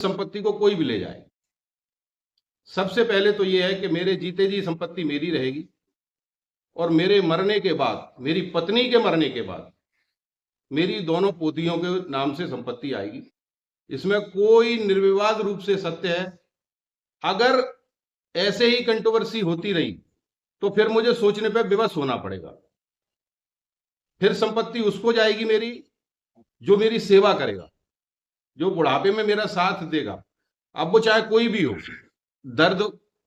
संपत्ति को कोई भी ले जाए। सबसे पहले तो ये है कि मेरे जीते जी संपत्ति मेरी रहेगी और मेरे मरने के बाद, मेरी पत्नी के मरने के बाद मेरी दोनों पोतियों के नाम से संपत्ति आएगी। इसमें कोई निर्विवाद रूप से सत्य है। अगर ऐसे ही कंट्रोवर्सी होती रही तो फिर मुझे सोचने पे विवश होना पड़ेगा। फिर संपत्ति उसको जाएगी मेरी जो मेरी सेवा करेगा, जो बुढ़ापे में मेरा साथ देगा। अब वो चाहे कोई भी हो, दर्द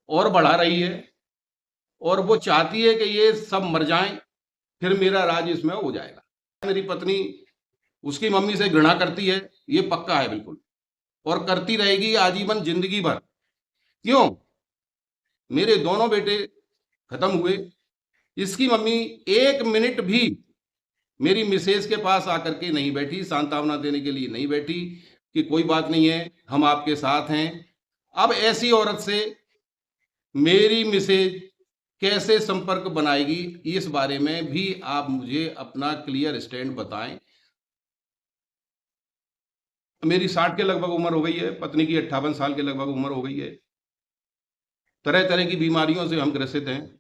और बढ़ा रही है और वो चाहती है कि ये सब मर जाएं, फिर मेरा राज इसमें हो जाएगा। मेरी पत्नी उसकी मम्मी से घृणा करती है, ये पक्का है बिल्कुल, और करती रहेगी आजीवन, जिंदगी भर। क्यों? मेरे दोनों बेटे खत्म हुए, इसकी मम्मी एक मिनट भी मेरी मिसेज के पास आकर के नहीं बैठी, सांत्वना देने के लिए नहीं बैठी कि कोई बात नहीं है, हम आपके साथ हैं। अब ऐसी औरत से मेरी मिसेज कैसे संपर्क बनाएगी, इस बारे में भी आप मुझे अपना क्लियर स्टैंड बताएं। मेरी 60 के लगभग उम्र हो गई है, पत्नी की 58 साल के लगभग उम्र हो गई है। तरह तरह की बीमारियों से हम ग्रसित हैं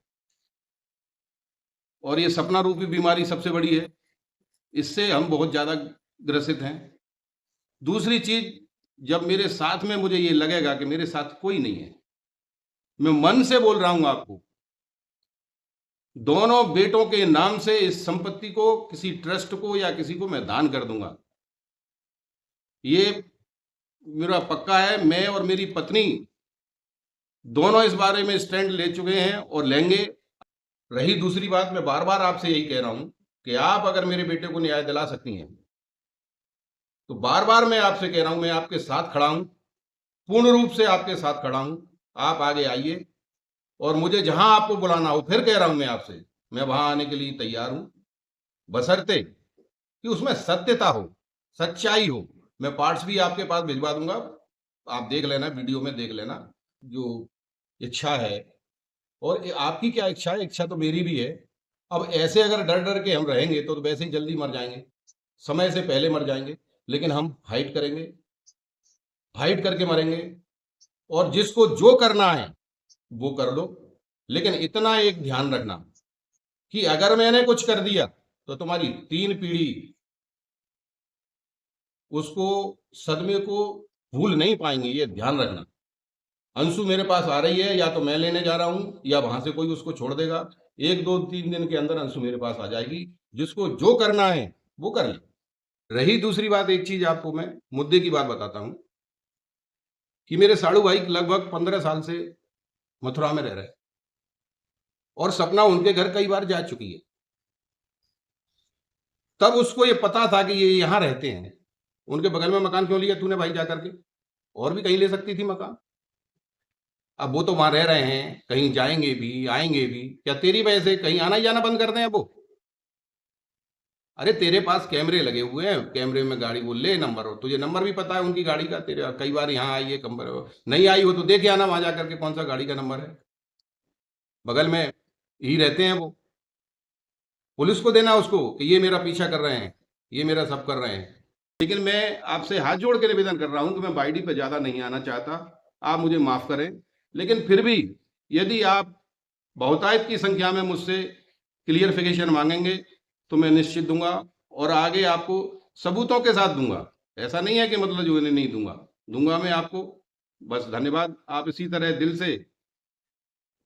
और ये सपना रूपी बीमारी सबसे बड़ी है, इससे हम बहुत ज़्यादा ग्रसित हैं। दूसरी चीज़, जब मेरे साथ में मुझे ये लगेगा कि मेरे साथ कोई नहीं है, मैं मन से बोल रहा हूँ आपको, दोनों बेटों के नाम से इस संपत्ति को किसी ट्रस्ट को या किसी को मैं दान कर दूंगा। ये मेरा पक्का है। मैं और मेरी पत्नी दोनों इस बारे में स्टैंड ले चुके हैं और लेंगे। रही दूसरी बात, मैं बार बार आपसे यही कह रहा हूं कि आप अगर मेरे बेटे को न्याय दिला सकती हैं तो बार बार मैं आपसे कह रहा हूं, मैं आपके साथ खड़ा हूं, पूर्ण रूप से आपके साथ खड़ा हूं। आप आगे आइए और मुझे जहां आपको बुलाना हो, फिर कह रहा हूं मैं आपसे, मैं वहां आने के लिए तैयार हूं, बशर्ते कि उसमें सत्यता हो, सच्चाई हो। मैं पार्ट्स भी आपके पास भिजवा दूंगा, आप देख लेना, वीडियो में देख लेना जो इच्छा है। और आपकी क्या इच्छा है, इच्छा तो मेरी भी है। अब ऐसे अगर डर डर के हम रहेंगे तो वैसे ही जल्दी मर जाएंगे, समय से पहले मर जाएंगे। लेकिन हम फाइट करेंगे, फाइट करके मरेंगे। और जिसको जो करना है वो कर लो, लेकिन इतना एक ध्यान रखना कि अगर मैंने कुछ कर दिया तो तुम्हारी 3 पीढ़ी उसको, सदमे को भूल नहीं पाएंगे, ये ध्यान रखना। अंशु मेरे पास आ रही है, या तो मैं लेने जा रहा हूं या वहां से कोई उसको छोड़ देगा। 1 2 3 दिन के अंदर अंशु मेरे पास आ जाएगी। जिसको जो करना है वो कर ले। रही दूसरी बात, एक चीज आपको मैं मुद्दे की बात बताता हूं कि मेरे साड़ू भाई लगभग 15 साल से मथुरा में रह रहे हैं और सपना उनके घर कई बार जा चुकी है। तब उसको ये पता था कि ये यहाँ रहते हैं, उनके बगल में मकान क्यों लिया तूने भाई जा करके? और भी कहीं ले सकती थी मकान। अब वो तो वहां रह रहे हैं, कहीं जाएंगे भी आएंगे भी, क्या तेरी वजह से कहीं आना ही जाना बंद कर दें अब वो? अरे तेरे पास कैमरे लगे हुए हैं, कैमरे में गाड़ी वो ले नंबर, हो तुझे नंबर भी पता है उनकी गाड़ी का, तेरे कई बार यहाँ आई है, कम्बर नहीं आई हो तो देख आना वहां जा करके कौन सा गाड़ी का नंबर है। बगल में ही रहते हैं वो। पुलिस को देना उसको कि ये मेरा पीछा कर रहे हैं, ये मेरा सब कर रहे हैं। लेकिन मैं आपसे हाथ जोड़ के निवेदन कर रहा हूं कि मैं बाईडी पे ज्यादा नहीं आना चाहता, आप मुझे माफ करें। लेकिन फिर भी यदि आप बहुतायत की संख्या में मुझसे क्लियरिफिकेशन मांगेंगे तो मैं निश्चित दूंगा, और आगे आपको सबूतों के साथ दूंगा। ऐसा नहीं है कि मतलब जो नहीं दूंगा, दूंगा मैं आपको। बस धन्यवाद, आप इसी तरह दिल से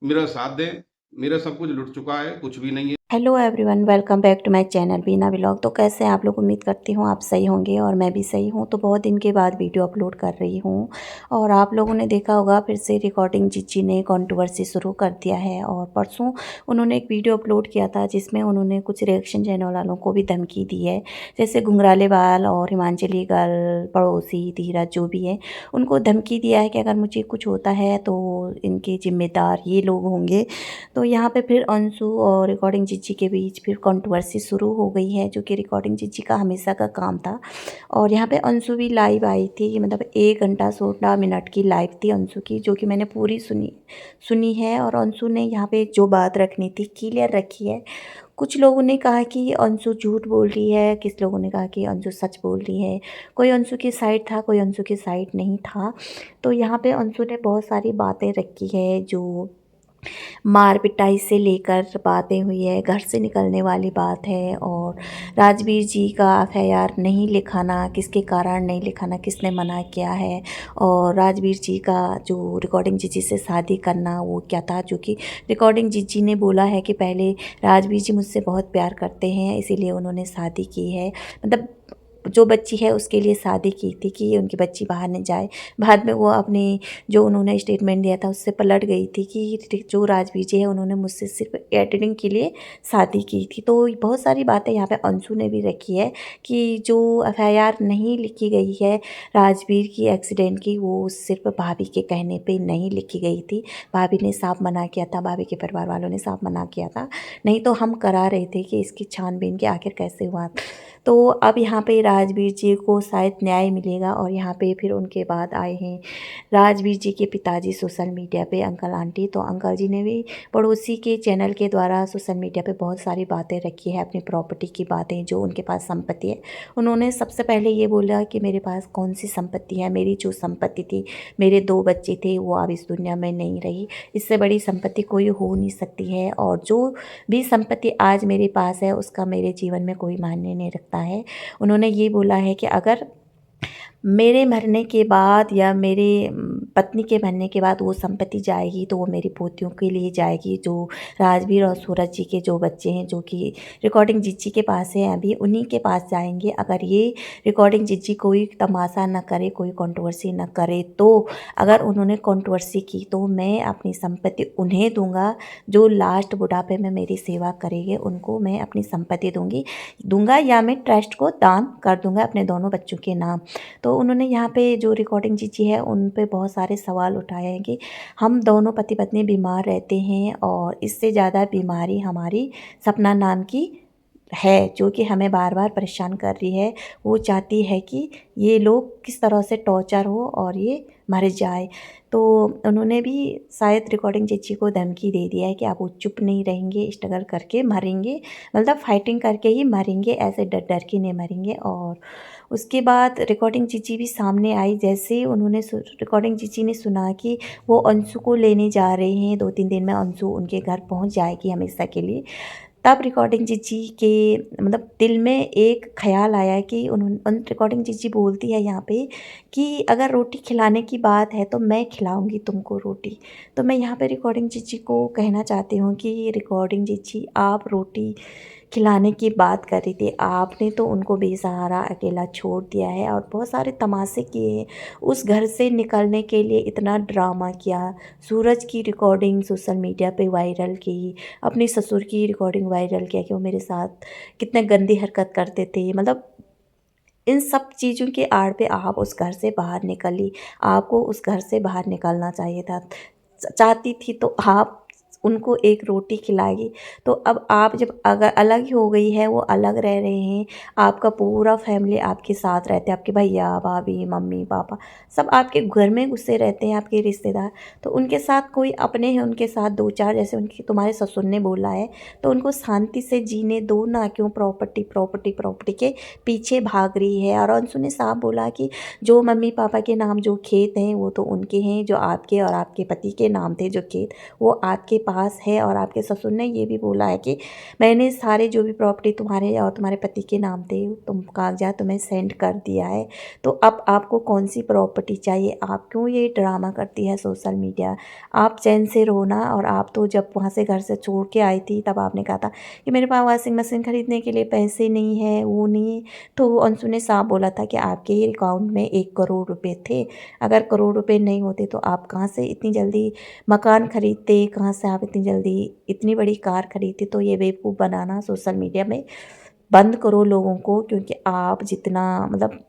मेरा साथ दें। मेरा सब कुछ लुट चुका है, कुछ भी नहीं है। Hello everyone, welcome back to my channel Beena vlog. तो कैसे हैं आप लोग? उम्मीद करती हूँ आप सही होंगे और मैं भी सही हूँ। तो बहुत दिन के बाद वीडियो अपलोड कर रही हूँ और आप लोगों ने देखा होगा फिर से रिकॉर्डिंग जीजी ने कंट्रोवर्सी शुरू कर दिया है। और परसों उन्होंने एक वीडियो अपलोड किया था जिसमें उन्होंने कुछ रिएक्शन चैनल वालों को भी धमकी दी है, जैसे घुंघराले बाल और हिमांचली गर्ल, पड़ोसी धीरज जो भी है, उनको धमकी दिया है कि अगर मुझे कुछ होता है तो इनके जिम्मेदार ये लोग होंगे। तो यहाँ पर फिर अंशु और रिकॉर्डिंग जिज्जी के बीच फिर कंट्रोवर्सी शुरू हो गई है, जो कि रिकॉर्डिंग जिज्जी का हमेशा का काम था। और यहाँ पे अंशु भी लाइव आई थी, मतलब 1 घंटा 16 मिनट की लाइव थी अंशु की, जो कि मैंने पूरी सुनी है। और अंशु ने यहाँ पे जो बात रखनी थी क्लियर रखी है। कुछ लोगों ने कहा कि अंशु झूठ बोल रही है, किस लोगों ने कहा कि अंशु सच बोल रही है। कोई अंशु की साइड था, कोई अंशु की साइड नहीं था। तो यहाँ पे अंशु ने बहुत सारी बातें रखी है, जो मार पिटाई से लेकर बातें हुई है, घर से निकलने वाली बात है, और राजवीर जी का एफआईआर नहीं लिखाना, किसके कारण नहीं लिखाना, किसने मना किया है, और राजवीर जी का जो रिकॉर्डिंग जिज्जी से शादी करना वो क्या था, जो कि रिकॉर्डिंग जिज्जी ने बोला है कि पहले राजवीर जी मुझसे बहुत प्यार करते हैं, इसीलिए उन्होंने शादी की है। मतलब जो बच्ची है उसके लिए शादी की थी कि उनकी बच्ची बाहर न जाए। बाद में वो अपनी जो उन्होंने स्टेटमेंट दिया था उससे पलट गई थी कि जो राजवीर जी है उन्होंने मुझसे सिर्फ एडिटिंग के लिए शादी की थी। तो बहुत सारी बातें यहाँ पे अंशु ने भी रखी है कि जो एफआईआर नहीं लिखी गई है राजवीर की एक्सीडेंट की, वो सिर्फ भाभी के कहने पे नहीं लिखी गई थी। भाभी ने साफ मना किया था, भाभी के परिवार वालों ने साफ मना किया था, नहीं तो हम करा रहे थे कि इसकी छानबीन के आखिर कैसे हुआ। तो अब यहाँ पे राजवीर जी को शायद न्याय मिलेगा। और यहाँ पे फिर उनके बाद आए हैं राजवीर जी के पिताजी सोशल मीडिया पे, अंकल आंटी। तो अंकल जी ने भी पड़ोसी के चैनल के द्वारा सोशल मीडिया पे बहुत सारी बातें रखी है, अपनी प्रॉपर्टी की बातें, जो उनके पास संपत्ति है। उन्होंने सबसे पहले ये बोला कि मेरे पास कौन सी संपत्ति है, मेरी जो संपत्ति थी, मेरे 2 बच्चे थे, वो अब इस दुनिया में नहीं रही, इससे बड़ी संपत्ति कोई हो नहीं सकती है। और जो भी संपत्ति आज मेरे पास है उसका मेरे जीवन में कोई मायने नहीं रखता है। उन्होंने ये बोला है कि अगर मेरे मरने के बाद या मेरे पत्नी के मरने के बाद वो संपत्ति जाएगी तो वो मेरी पोतियों के लिए जाएगी, जो राजवीर और सूरज जी के जो बच्चे हैं, जो कि रिकॉर्डिंग जिज्जी के पास है, अभी उन्हीं के पास जाएंगे। अगर ये रिकॉर्डिंग जिज्जी कोई तमाशा न करे, कोई कंट्रोवर्सी न करे, तो अगर उन्होंने कंट्रोवर्सी की तो मैं अपनी संपत्ति उन्हें दूंगा, जो लास्ट बुढ़ापे में मेरी सेवा करेंगे उनको मैं अपनी संपत्ति दूंगा, या मैं ट्रस्ट को दान कर दूंगा अपने दोनों बच्चों के नाम। तो उन्होंने यहाँ पे जो रिकॉर्डिंग जिज्जी है उन पे बहुत सारे सवाल उठाए हैं कि हम दोनों पति पत्नी बीमार रहते हैं, और इससे ज़्यादा बीमारी हमारी सपना नाम की है, जो कि हमें बार बार परेशान कर रही है। वो चाहती है कि ये लोग किस तरह से टॉर्चर हो और ये मर जाए। तो उन्होंने भी शायद रिकॉर्डिंग जिज्जी को धमकी दे दिया है कि आप वो चुप नहीं रहेंगे, स्ट्रगल करके मरेंगे, मतलब फाइटिंग करके ही मरेंगे, ऐसे डर डर के नहीं मरेंगे। और उसके बाद रिकॉर्डिंग जिज्जी भी सामने आई। जैसे ही उन्होंने रिकॉर्डिंग जिज्जी ने सुना कि वो अंशु को लेने जा रहे हैं, 2-3 दिन में अंशु उनके घर पहुंच जाएगी हमेशा के लिए, तब रिकॉर्डिंग जिज्जी के मतलब दिल में एक ख़्याल आया कि उन रिकॉर्डिंग जिज्जी बोलती है यहाँ पे कि अगर रोटी खिलाने की बात है तो मैं खिलाऊंगी तुमको रोटी। तो मैं यहाँ पे रिकॉर्डिंग जिज्जी को कहना चाहती हूँ कि रिकॉर्डिंग जिज्जी, आप रोटी खिलाने की बात कर रही थी, आपने तो उनको बेसहारा अकेला छोड़ दिया है और बहुत सारे तमाशे किए हैं। उस घर से निकलने के लिए इतना ड्रामा किया, सूरज की रिकॉर्डिंग सोशल मीडिया पे वायरल की, अपने ससुर की रिकॉर्डिंग वायरल किया कि वो मेरे साथ कितने गंदी हरकत करते थे। मतलब इन सब चीज़ों की आड़ पे आप उस घर से बाहर निकली, आपको उस घर से बाहर निकलना चाहिए था। चाहती थी तो आप उनको एक रोटी खिलाएगी। तो अब आप जब अगर अलग ही हो गई है, वो अलग रह रहे हैं, आपका पूरा फैमिली आपके साथ रहते हैं, आपके भैया भाभी मम्मी पापा सब आपके घर में घुसे रहते हैं, आपके रिश्तेदार। तो उनके साथ कोई अपने हैं, उनके साथ 2-4 जैसे उनके तुम्हारे ससुर ने बोला है, तो उनको शांति से जीने दो ना, क्यों प्रॉपर्टी प्रॉपर्टी प्रॉपर्टी के पीछे भाग रही है। और अंशु ने साफ बोला कि जो मम्मी पापा के नाम जो खेत हैं वो तो उनके हैं, जो आपके और आपके पति के नाम थे जो खेत वो आपके पास है। और आपके ससुर ने ये भी बोला है कि मैंने सारे जो भी प्रॉपर्टी तुम्हारे और तुम्हारे पति के नाम थे तुम कागजात तुम्हें सेंड कर दिया है। तो अब आपको कौन सी प्रॉपर्टी चाहिए? आप क्यों ये ड्रामा करती है सोशल मीडिया? आप चैन से रहो ना। और आप तो जब वहाँ से घर से छोड़ के आई थी तब आपने कहा था कि मेरे पास वॉशिंग मशीन खरीदने के लिए पैसे नहीं है, वो नहीं है। तो अंशु ने साफ बोला था कि आपके ही अकाउंट में 1 करोड़ रुपए थे। अगर करोड़ रुपए नहीं होते तो आप कहाँ से इतनी जल्दी मकान खरीदते, कहाँ से आप इतनी जल्दी इतनी बड़ी कार खरीदते? तो ये बेवकूफ़ बनाना सोशल मीडिया में बंद करो लोगों को, क्योंकि आप जितना मतलब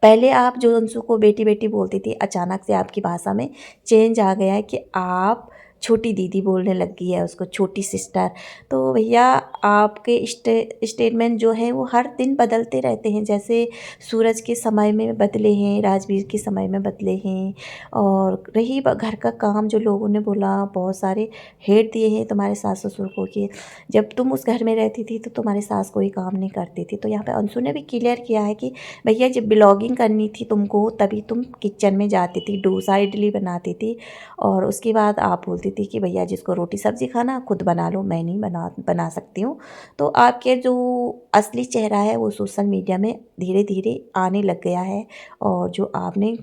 पहले आप जो अंशु को बेटी बेटी बोलती थी, अचानक से आपकी भाषा में चेंज आ गया है कि आप छोटी दीदी बोलने लगी है उसको, छोटी सिस्टर। तो भैया आपके स्टेटमेंट जो है वो हर दिन बदलते रहते हैं, जैसे सूरज के समय में बदले हैं, राजवीर के समय में बदले हैं। और रही घर का काम, जो लोगों ने बोला, बहुत सारे हेट दिए हैं तुम्हारे सास ससुर को कि जब तुम उस घर में रहती थी तो तुम्हारे सास कोई काम नहीं करती थी। तो यहाँ पे अंशु ने भी क्लियर किया है कि भैया जब ब्लॉगिंग करनी थी तुमको तभी तुम किचन में जाती थी, डोसा इडली बनाती थी, और उसके बाद आप बोलती थी कि भैया जिसको रोटी सब्ज़ी खाना खुद बना लो, मैं नहीं बना सकती हूँ। तो आपके जो असली चेहरा है वो सोशल मीडिया में धीरे धीरे आने लग गया है। और जो आपने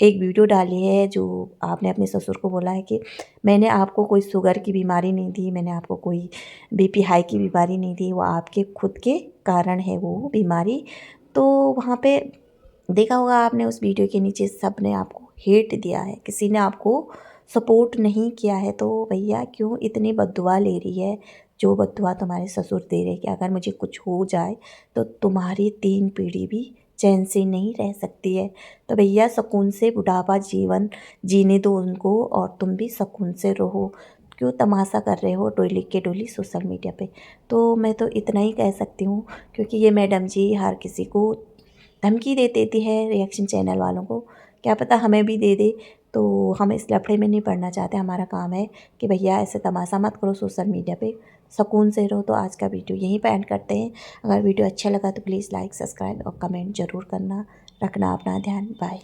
एक वीडियो डाली है, जो आपने अपने ससुर को बोला है कि मैंने आपको कोई शुगर की बीमारी नहीं दी, मैंने आपको कोई बीपी हाई की बीमारी नहीं दी, वो आपके खुद के कारण है वो बीमारी। तो वहाँ पे देखा होगा आपने, उस वीडियो के नीचे सब ने आपको हेट दिया है, किसी ने आपको सपोर्ट नहीं किया है। तो भैया क्यों इतनी बद्दुआ ले रही है? जो बद्दुआ तुम्हारे ससुर दे रहे कि अगर मुझे कुछ हो जाए तो तुम्हारी 3 पीढ़ी भी चैन से नहीं रह सकती है। तो भैया सुकून से बुढ़ापा जीवन जीने दो उनको, और तुम भी सुकून से रहो। क्यों तमाशा कर रहे हो डोली के डोली सोशल मीडिया पे? तो मैं तो इतना ही कह सकती हूँ, क्योंकि ये मैडम जी हर किसी को धमकी दे देती है, रिएक्शन चैनल वालों को। क्या पता हमें भी दे दे। तो हम इस लफड़े में नहीं पड़ना चाहते। हमारा काम है कि भैया ऐसे तमाशा मत करो सोशल मीडिया पे, सुकून से रहो। तो आज का वीडियो यहीं पे एंड करते हैं। अगर वीडियो अच्छा लगा तो प्लीज़ लाइक, सब्सक्राइब और कमेंट ज़रूर करना। रखना अपना ध्यान। बाय।